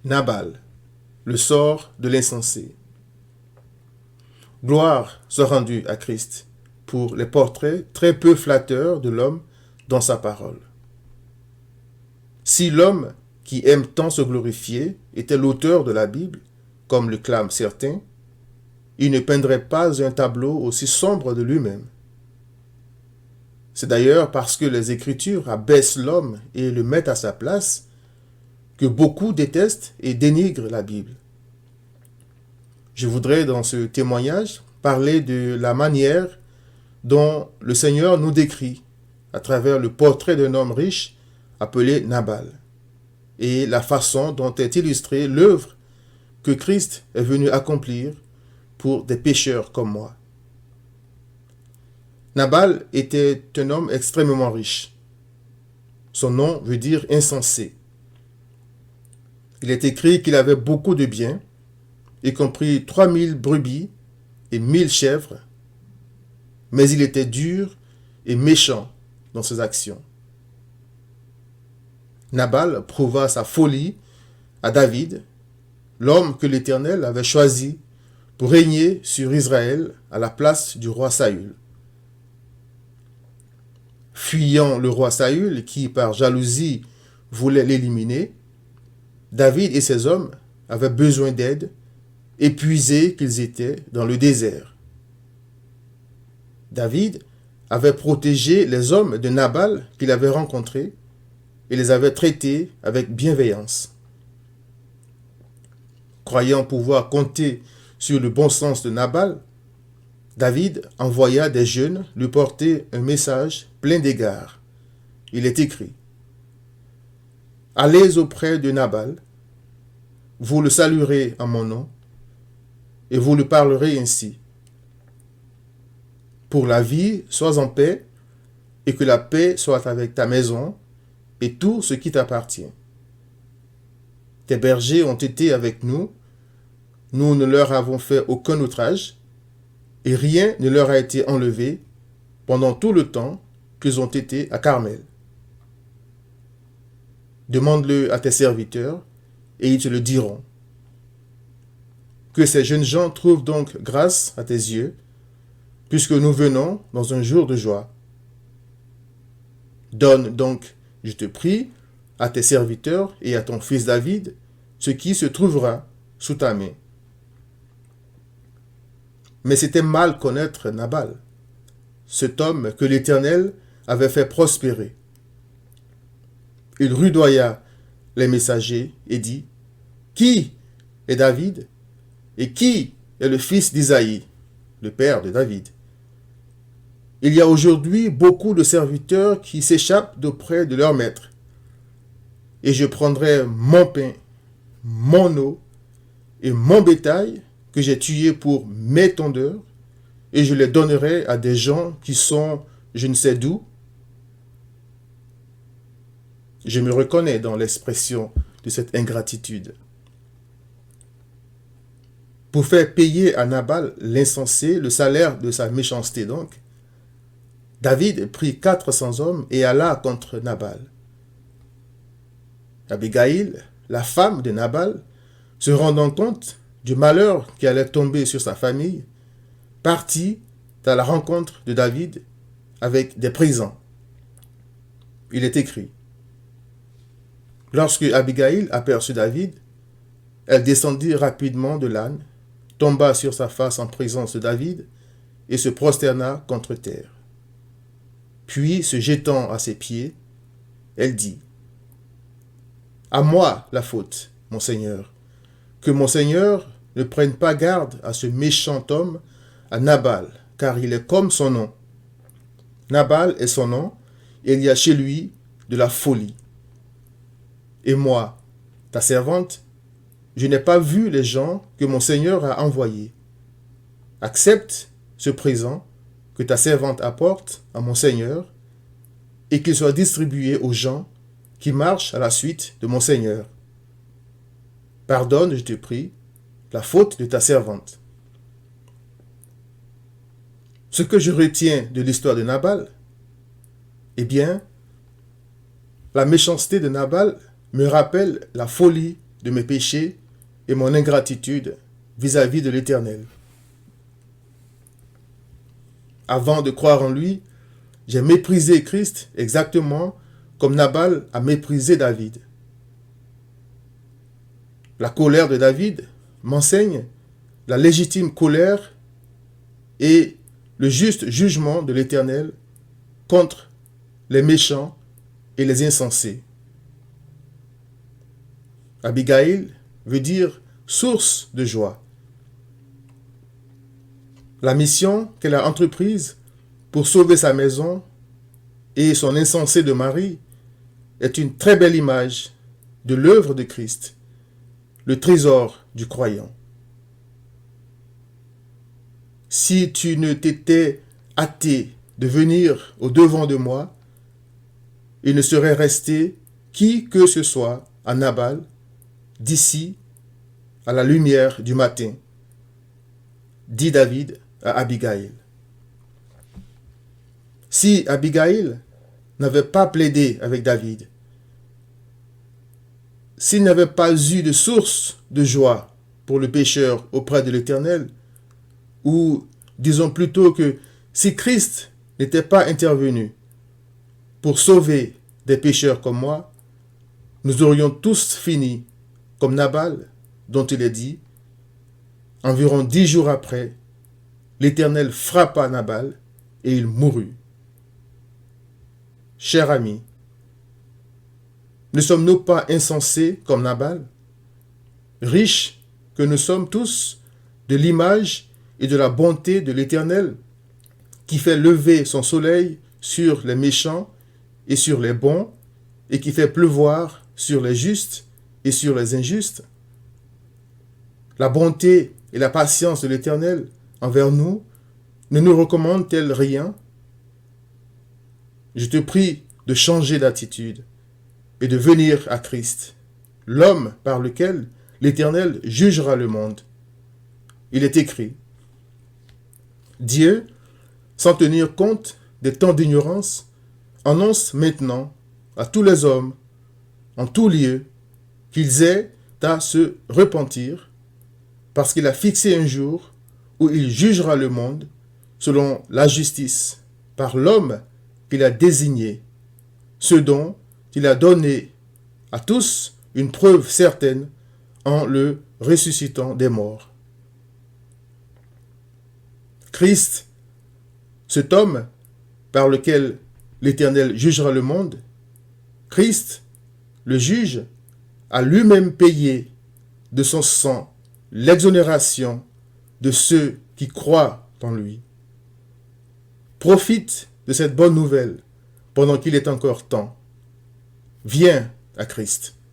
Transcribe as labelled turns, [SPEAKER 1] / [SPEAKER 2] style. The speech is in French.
[SPEAKER 1] Nabal, le sort de l'insensé. Gloire soit rendue à Christ pour les portraits très peu flatteurs de l'homme dans sa parole. Si l'homme qui aime tant se glorifier était l'auteur de la Bible, comme le clament certains, il ne peindrait pas un tableau aussi sombre de lui-même. C'est d'ailleurs parce que les Écritures abaissent l'homme et le mettent à sa place que beaucoup détestent et dénigrent la Bible. Je voudrais dans ce témoignage parler de la manière dont le Seigneur nous décrit à travers le portrait d'un homme riche appelé Nabal et la façon dont est illustrée l'œuvre que Christ est venu accomplir pour des pécheurs comme moi. Nabal était un homme extrêmement riche. Son nom veut dire insensé. Il est écrit qu'il avait beaucoup de biens, y compris 3000 brebis et 1000 chèvres, mais il était dur et méchant dans ses actions. Nabal prouva sa folie à David, l'homme que l'Éternel avait choisi pour régner sur Israël à la place du roi Saül. Fuyant le roi Saül, qui par jalousie voulait l'éliminer, David et ses hommes avaient besoin d'aide, épuisés qu'ils étaient dans le désert. David avait protégé les hommes de Nabal qu'il avait rencontrés et les avait traités avec bienveillance. Croyant pouvoir compter sur le bon sens de Nabal, David envoya des jeunes lui porter un message plein d'égards. Il est écrit: « Allez auprès de Nabal, vous le saluerez en mon nom, et vous lui parlerez ainsi. Pour la vie, sois en paix, et que la paix soit avec ta maison et tout ce qui t'appartient. Tes bergers ont été avec nous, nous ne leur avons fait aucun outrage, et rien ne leur a été enlevé pendant tout le temps qu'ils ont été à Carmel. Demande-le à tes serviteurs, et ils te le diront. Que ces jeunes gens trouvent donc grâce à tes yeux, puisque nous venons dans un jour de joie. Donne donc, je te prie, à tes serviteurs et à ton fils David ce qui se trouvera sous ta main. » Mais c'était mal connaître Nabal, cet homme que l'Éternel avait fait prospérer. Il rudoya les messagers et dit: « Qui est David et qui est le fils d'Isaïe, le père de David? Il y a aujourd'hui beaucoup de serviteurs qui s'échappent d'auprès de leur maître. Et je prendrai mon pain, mon eau et mon bétail que j'ai tué pour mes tondeurs, et je les donnerai à des gens qui sont je ne sais d'où. » Je me reconnais dans l'expression de cette ingratitude. Pour faire payer à Nabal l'insensé le salaire de sa méchanceté donc, David prit 400 hommes et alla contre Nabal. Abigail, la femme de Nabal, se rendant compte du malheur qui allait tomber sur sa famille, partit à la rencontre de David avec des présents. Il est écrit: « Lorsque Abigail aperçut David, elle descendit rapidement de l'âne, tomba sur sa face en présence de David et se prosterna contre terre. Puis, se jetant à ses pieds, elle dit: « À moi la faute, mon Seigneur, que mon Seigneur ne prenne pas garde à ce méchant homme, à Nabal, car il est comme son nom. Nabal est son nom, et il y a chez lui de la folie. Et moi, ta servante, je n'ai pas vu les gens que mon Seigneur a envoyés. Accepte ce présent que ta servante apporte à mon Seigneur, et qu'il soit distribué aux gens qui marchent à la suite de mon Seigneur. Pardonne, je te prie, la faute de ta servante. » Ce que je retiens de l'histoire de Nabal, eh bien, la méchanceté de Nabal me rappelle la folie de mes péchés et mon ingratitude vis-à-vis de l'Éternel. Avant de croire en lui, j'ai méprisé Christ exactement comme Nabal a méprisé David. La colère de David m'enseigne la légitime colère et le juste jugement de l'Éternel contre les méchants et les insensés. Abigail veut dire source de joie. La mission qu'elle a entreprise pour sauver sa maison et son insensé de mari est une très belle image de l'œuvre de Christ, le trésor du croyant. Si tu ne t'étais hâté de venir au-devant de moi, il ne serait resté qui que ce soit à Nabal d'ici à la lumière du matin, dit David à Abigail. Si Abigail n'avait pas plaidé avec David, s'il n'avait pas eu de source de joie pour le pécheur auprès de l'Éternel, ou disons plutôt que si Christ n'était pas intervenu pour sauver des pécheurs comme moi, nous aurions tous fini comme Nabal, dont il est dit, environ 10 jours après, l'Éternel frappa Nabal et il mourut. Cher ami, ne sommes-nous pas insensés comme Nabal, riches que nous sommes tous de l'image et de la bonté de l'Éternel, qui fait lever son soleil sur les méchants et sur les bons, et qui fait pleuvoir sur les justes et sur les injustes? La bonté et la patience de l'Éternel envers nous ne nous recommandent-elles rien? Je te prie de changer d'attitude et de venir à Christ, l'homme par lequel l'Éternel jugera le monde. Il est écrit, Dieu, sans tenir compte des temps d'ignorance, annonce maintenant à tous les hommes, en tout lieu, qu'ils aient à se repentir, parce qu'il a fixé un jour où il jugera le monde selon la justice par l'homme qu'il a désigné, ce dont il a donné à tous une preuve certaine en le ressuscitant des morts. Christ, cet homme par lequel l'Éternel jugera le monde, Christ, le juge, a lui-même payé de son sang l'exonération de ceux qui croient en lui. Profite de cette bonne nouvelle pendant qu'il est encore temps. Viens à Christ.